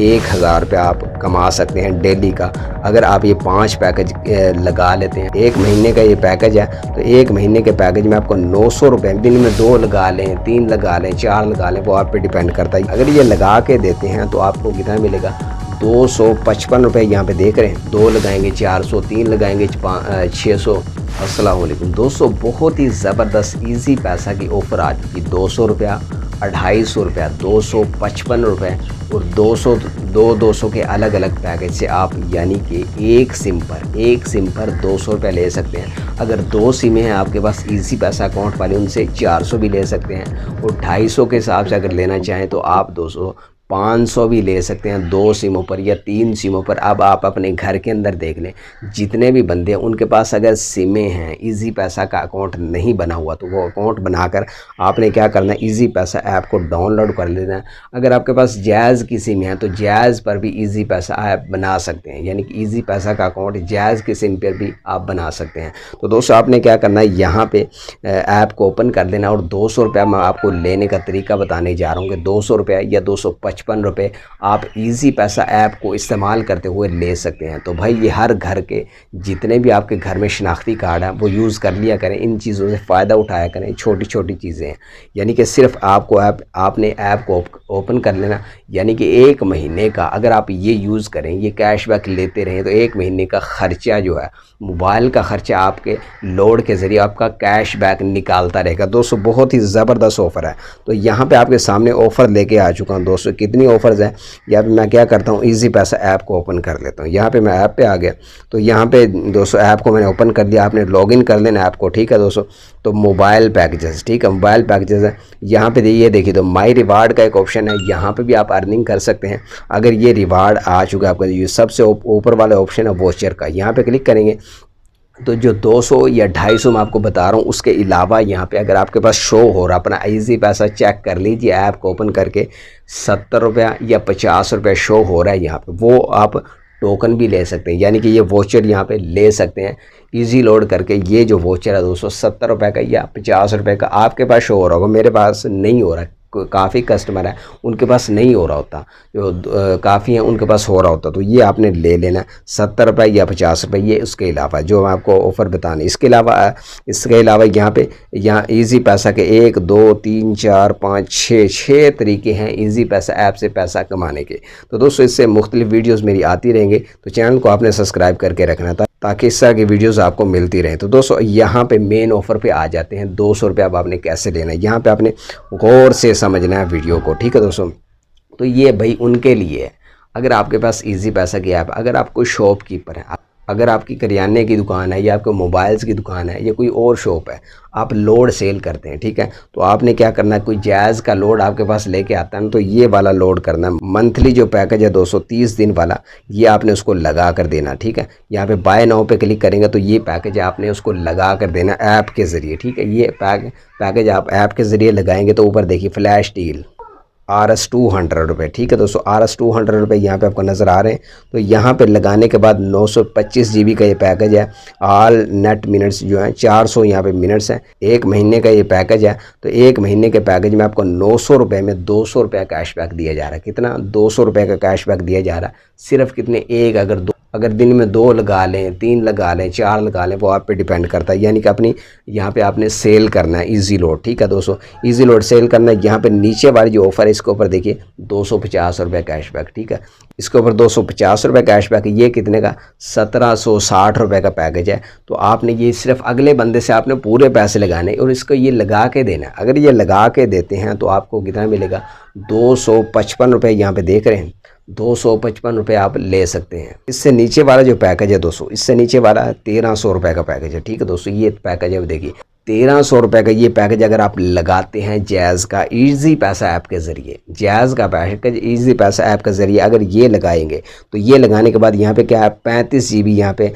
1000 रुपया आप कमा सकते हैं डेली का। अगर आप ये 5 पैकेज लगा लेते हैं, 1 महीने का ये पैकेज है, तो 1 महीने के पैकेज में आपको 900 रुपये, दिन में 2 लगा लें, 3 लगा लें, 4 लगा लें, वो आप पे डिपेंड करता है। अगर ये लगा के देते हैं तो आपको कितना मिलेगा, 255 रुपये। यहाँ पे देख रहे हैं, 2 लगाएंगे 400, 3 लगाएंगे 600। अस्सलाम वालेकुम दोस्तों, बहुत ही ज़बरदस्त इजी पैसा की ऑफ़र आ चुकी। 200 रुपया, 250 रुपया, 255 रुपये और 200 के अलग अलग पैकेज से आप यानी कि एक सिम पर 200 रुपये ले सकते हैं। अगर 2 सिमें हैं आपके पास इजी पैसा अकाउंट वाले, उनसे 400 भी ले सकते हैं और 250 के हिसाब से अगर लेना चाहें तो आप 200 500 भी ले सकते हैं 2 सिमों पर या 3 सिमों पर। अब आप अपने घर के अंदर देख लें, जितने भी बंदे हैं उनके पास अगर सिमें हैं, इजी पैसा का अकाउंट नहीं बना हुआ, तो वो अकाउंट बनाकर आपने क्या करना है, इजी पैसा ऐप को डाउनलोड कर लेना है। अगर आपके पास जैज़ की सिम है तो जैज़ पर भी इजी पैसा ऐप बना सकते हैं, यानी कि इजी पैसा का अकाउंट जैज़ की सिम पर भी आप बना सकते हैं। तो दोस्तों आपने क्या करना है, यहाँ पे ऐप को ओपन कर देना और 200 रुपया मैं आपको लेने का तरीका बताने जा रहा हूँ कि 200 रुपया या 255 रुपये आप इजी पैसा ऐप को इस्तेमाल करते हुए ले सकते हैं। तो भाई ये हर घर के जितने भी आपके घर में शनाख्ती कार्ड है वो यूज़ कर लिया करें, इन चीज़ों से फ़ायदा उठाया करें। छोटी छोटी चीज़ें हैं, यानी कि सिर्फ आपको आपने ऐप को ओपन कर लेना, यानी कि 1 महीने का अगर आप ये यूज़ करें, ये कैशबैक लेते रहें, तो 1 महीने का ख़र्चा जो है, मोबाइल का ख़र्चा आपके लोड के ज़रिए आपका कैशबैक निकालता रहेगा। दोस्तों बहुत ही ज़बरदस्त ऑफ़र है। तो यहाँ पे आपके सामने ऑफ़र लेके आ चुका हूँ दोस्तों। कितनी ऑफ़र्स हैं, यहाँ पे मैं क्या करता हूँ, इजी पैसा ऐप को ओपन कर लेता हूँ। यहाँ पे मैं ऐप पे आ गया, तो यहाँ पे दोस्तों ऐप को मैंने ओपन कर दिया। आपने लॉगिन कर लेना ऐप को, ठीक है दोस्तों। तो मोबाइल पैकेजेस, ठीक है, मोबाइल पैकेजेस है। यहाँ पे ये देखिए, तो माई रिवार्ड का एक ऑप्शन है, यहाँ पे भी आप अर्निंग कर सकते हैं। अगर ये रिवार्ड आ चुका है आपका, ये सबसे ऊपर वाला ऑप्शन है वोचर का, यहाँ पे क्लिक करेंगे तो जो 200 या 250 मैं आपको बता रहा हूँ, उसके अलावा यहाँ पे अगर आपके पास शो हो रहा, अपना इजी पैसा चेक कर लीजिए ऐप को ओपन करके, 70 रुपया या 50 रुपया शो हो रहा है यहाँ पे, वो आप टोकन भी ले सकते हैं, यानी कि ये वोचर यहाँ पे ले सकते हैं इजी लोड करके। ये जो वोचर है दोस्तों 70 रुपये का या 50 रुपये का आपके पास शो हो रहा होगा, मेरे पास नहीं हो रहा है। काफ़ी कस्टमर है उनके पास नहीं हो रहा होता, जो काफ़ी हैं उनके पास हो रहा होता, तो ये आपने ले लेना 70 रुपये या 50 रुपये। ये उसके अलावा जो मैं आपको ऑफ़र बताने, इसके अलावा यहाँ इजी पैसा के 1 2 3 4 5 6 तरीके हैं इजी पैसा ऐप से पैसा कमाने के। तो दोस्तों इससे मुख्तलिफ वीडियोज़ मेरी आती रहेंगे, तो चैनल को आपने सब्सक्राइब करके रखना था ताकि इस तरह की वीडियोज़ आपको मिलती रहें। तो दोस्तों यहाँ पे मेन ऑफ़र पे आ जाते हैं। 200 रुपये अब आपने कैसे लेना है, यहाँ पे आपने गौर से समझना है वीडियो को, ठीक है दोस्तों। तो ये भाई उनके लिए है, अगर आपके पास इजी पैसा की ऐप, अगर आप कोई शॉपकीपर है, अगर आपकी करियाने की दुकान है या आपको मोबाइल्स की दुकान है या कोई और शॉप है, आप लोड सेल करते हैं, ठीक है, तो आपने क्या करना है, कोई जैज़ का लोड आपके पास लेके आता है ना, तो ये वाला लोड करना है। मंथली जो पैकेज है 230 दिन वाला, ये आपने उसको लगा कर देना, ठीक है। यहाँ पे बाय नाउ पे क्लिक करेंगे तो ये पैकेज आपने उसको लगा कर देना ऐप के ज़रिए, ठीक है। ये पैकेज आप ऐप के ज़रिए लगाएंगे तो ऊपर देखिए फ्लैश डील RS 200 रुपये, ठीक है दोस्तों। RS 200 रुपये यहाँ पे आपको नज़र आ रहे हैं। तो यहाँ पे लगाने के बाद 925 GB का ये पैकेज है। ऑल नेट मिनट्स जो हैं 400 यहाँ पे मिनट्स हैं। 1 महीने का ये पैकेज है। तो 1 महीने के पैकेज में आपको 900 रुपये में 200 रुपये कैशबैक दिया जा रहा है। कितना, 200 रुपये का कैशबैक दिया जा रहा है। सिर्फ कितने, अगर दिन में 2 लगा लें, 3 लगा लें, 4 लगा लें, वो आप पे डिपेंड करता है। यानी कि अपनी यहाँ पे आपने सेल करना है इजी लोड, ठीक है दोस्तों, इजी लोड सेल करना है। यहाँ पे नीचे वाली जो ऑफ़र है इसके ऊपर देखिए 250 रुपये कैशबैक, ठीक है, इसके ऊपर 250 रुपये कैशबैक। ये कितने का, 1760 रुपये का पैकेज है। तो आपने ये सिर्फ अगले बंदे से आपने पूरे पैसे लगाने और इसको ये लगा के देना है। अगर ये लगा के देते हैं तो आपको कितना मिलेगा, 255 रुपये यहाँ पे देख रहे हैं, 255 रुपये आप ले सकते हैं। इससे नीचे वाला जो पैकेज है दोस्तों, इससे नीचे वाला 1300 रुपये का पैकेज है, ठीक है दोस्तों। ये पैकेज है, देखिए 1300 रुपये का ये पैकेज अगर आप लगाते हैं जैज़ का इजी पैसा ऐप के ज़रिए, जैज़ का पैकेज इजी पैसा ऐप के ज़रिए अगर ये लगाएंगे तो ये लगाने के बाद यहाँ पे क्या है, 35 GB यहाँ पे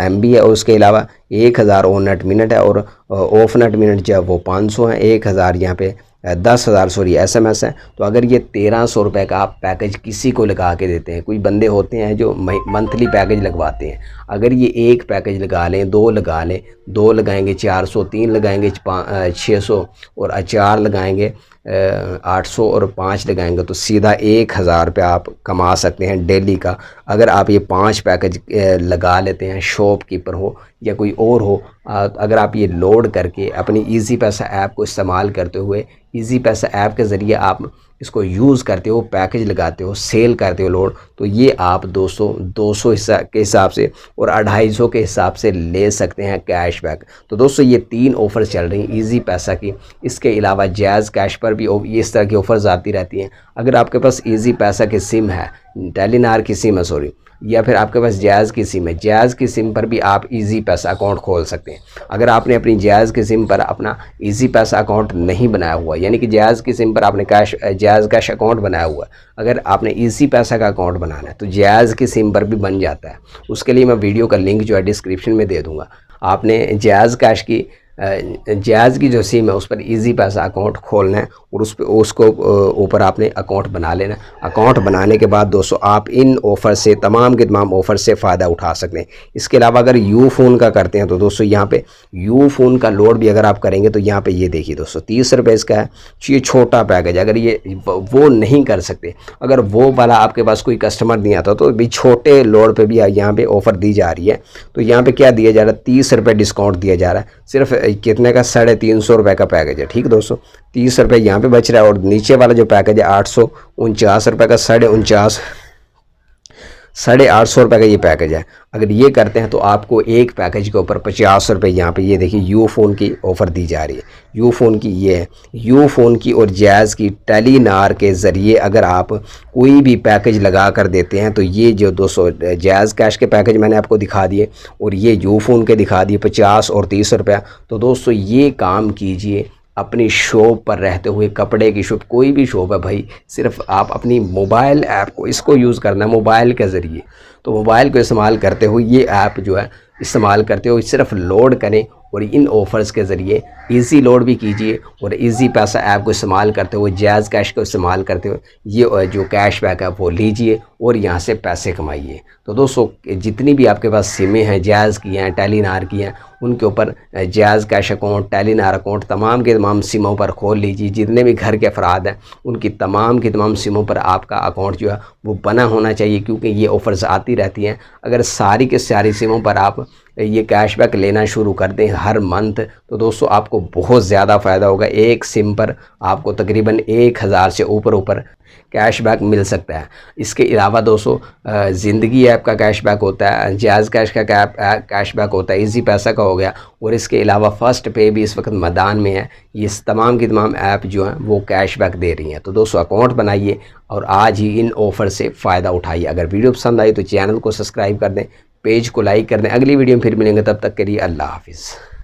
MB है और उसके अलावा 1000 ऑन नेट मिनट है और ऑफ नेट मिनट जो है वो 500 है। 1000 यहाँ पे 10,000 SMS है। तो अगर ये 1300 रुपये का आप पैकेज किसी को लगा के देते हैं, कोई बंदे होते हैं जो मंथली पैकेज लगवाते हैं, अगर ये एक पैकेज लगा लें, 2 लगा लें, 2 लगाएंगे 400, 3 लगाएंगे 600 और 4 लगाएंगे 800 और 5 लगाएंगे तो सीधा 1000 रुपया आप कमा सकते हैं डेली का। अगर आप ये 5 पैकेज लगा लेते हैं, शॉपकीपर हो या कोई और हो, अगर आप ये लोड करके अपनी ईजी पैसा ऐप को इस्तेमाल करते हुए, ईजी पैसा ऐप के ज़रिए आप इसको यूज़ करते हो, पैकेज लगाते हो, सेल करते हो लोड, तो ये आप 200 के हिसाब से और 250 के हिसाब से ले सकते हैं कैशबैक। तो दोस्तों ये 3 ऑफ़र चल रही हैं ईजी पैसा की। इसके अलावा जैज़ कैश पर भी इस तरह की ऑफ़र्स आती रहती हैं। अगर आपके पास ईजी पैसा की सिम है, टेलीनार की सिम है सॉरी, या फिर आपके पास जैज़ की सिम है, जैज़ की सिम पर भी आप ईजी पैसा अकाउंट खोल सकते हैं। अगर आपने अपनी जैज़ की सिम पर अपना ईजी पैसा अकाउंट नहीं बनाया हुआ, यानी कि जैज़ की सिम पर आपने जैज़ कैश अकाउंट बनाया हुआ है, अगर आपने ईजी पैसा का अकाउंट बनाना है तो जैज़ की सिम पर भी बन जाता है। उसके लिए मैं वीडियो का लिंक जो है डिस्क्रिप्शन में दे दूँगा। आपने जैज़ कैश की जैज़ की जो सिम है उस पर ईजी पैसा अकाउंट खोलना है और उस पर उसको ऊपर आपने अकाउंट बना लेना। अकाउंट बनाने के बाद दोस्तों आप इन ऑफ़र से तमाम के तमाम ऑफ़र से फ़ायदा उठा सकते हैं। इसके अलावा अगर यू फ़ोन का करते हैं तो दोस्तों यहाँ पे यू फ़ोन का लोड भी अगर आप करेंगे तो यहाँ पे ये देखिए दोस्तों 30 रुपये इसका है। ये छोटा पैकेज, अगर ये वो नहीं कर सकते, अगर वो वाला आपके पास कोई कस्टमर नहीं आता तो भी छोटे लोड पर भी यहाँ पर ऑफ़र दी जा रही है। तो यहाँ पर क्या दिया जा रहा है, 30 रुपये डिस्काउंट दिया जा रहा है। सिर्फ कितने का, 350 रुपये का पैकेज है। ठीक है दोस्तों, 30 रुपये यहाँ पे बच रहा है और नीचे वाला जो पैकेज है 849 रुपये का 850 रुपये का ये पैकेज है। अगर ये करते हैं तो आपको एक पैकेज के ऊपर 50 रुपये यहाँ पे ये देखिए यू फ़ोन की ऑफ़र दी जा रही है। यू फ़ोन की ये है, यू फ़ोन की और जैज़ की टेलीनार के ज़रिए अगर आप कोई भी पैकेज लगा कर देते हैं तो ये जो 200 जैज़ कैश के पैकेज मैंने आपको दिखा दिए और ये यू फ़ोन के दिखा दिए 50 और 30 रुपया। तो दोस्तों ये काम कीजिए अपनी शॉप पर रहते हुए, कपड़े की शॉप, कोई भी शॉप है भाई, सिर्फ आप अपनी मोबाइल ऐप को इसको यूज़ करना है मोबाइल के ज़रिए। तो मोबाइल को इस्तेमाल करते हुए ये ऐप जो है इस्तेमाल करते हुए सिर्फ लोड करें और इन ऑफ़र्स के ज़रिए इजी लोड भी कीजिए और इजी पैसा ऐप को इस्तेमाल करते हुए, जैज़ कैश को इस्तेमाल करते हुए ये जो कैशबैक है वो लीजिए और यहाँ से पैसे कमाइए। तो दोस्तों जितनी भी आपके पास सिमें हैं, जैज़ की हैं, टेलीनार की हैं, उनके ऊपर jazz cash account, Telenor account तमाम के तमाम सिमों पर खोल लीजिए। जितने भी घर के अफराद हैं उनकी तमाम की तमाम सिमों पर आपका अकाउंट जो है वो बना होना चाहिए, क्योंकि ये ऑफ़र्स आती रहती हैं। अगर सारी के सारी सिमों पर आप ये कैशबैक लेना शुरू कर दें हर मंथ तो दोस्तों आपको बहुत ज़्यादा फ़ायदा होगा। एक सिम पर आपको तकरीबन 1000 से ऊपर कैशबैक मिल सकता है। इसके अलावा दोस्तों ज़िंदगी ऐप का कैशबैक होता है, जैज़ कैश का कैशबैक होता है, इजी पैसा का हो गया, और इसके अलावा फ़र्स्ट पे भी इस वक्त मैदान में है। ये तमाम की तमाम ऐप जो हैं वो कैशबैक दे रही हैं। तो दोस्तों अकाउंट बनाइए और आज ही इन ऑफ़र से फ़ायदा उठाइए। अगर वीडियो पसंद आई तो चैनल को सब्सक्राइब कर दें, पेज को लाइक कर दें। अगली वीडियो में फिर मिलेंगे, तब तक के लिए अल्लाह हाफिज़।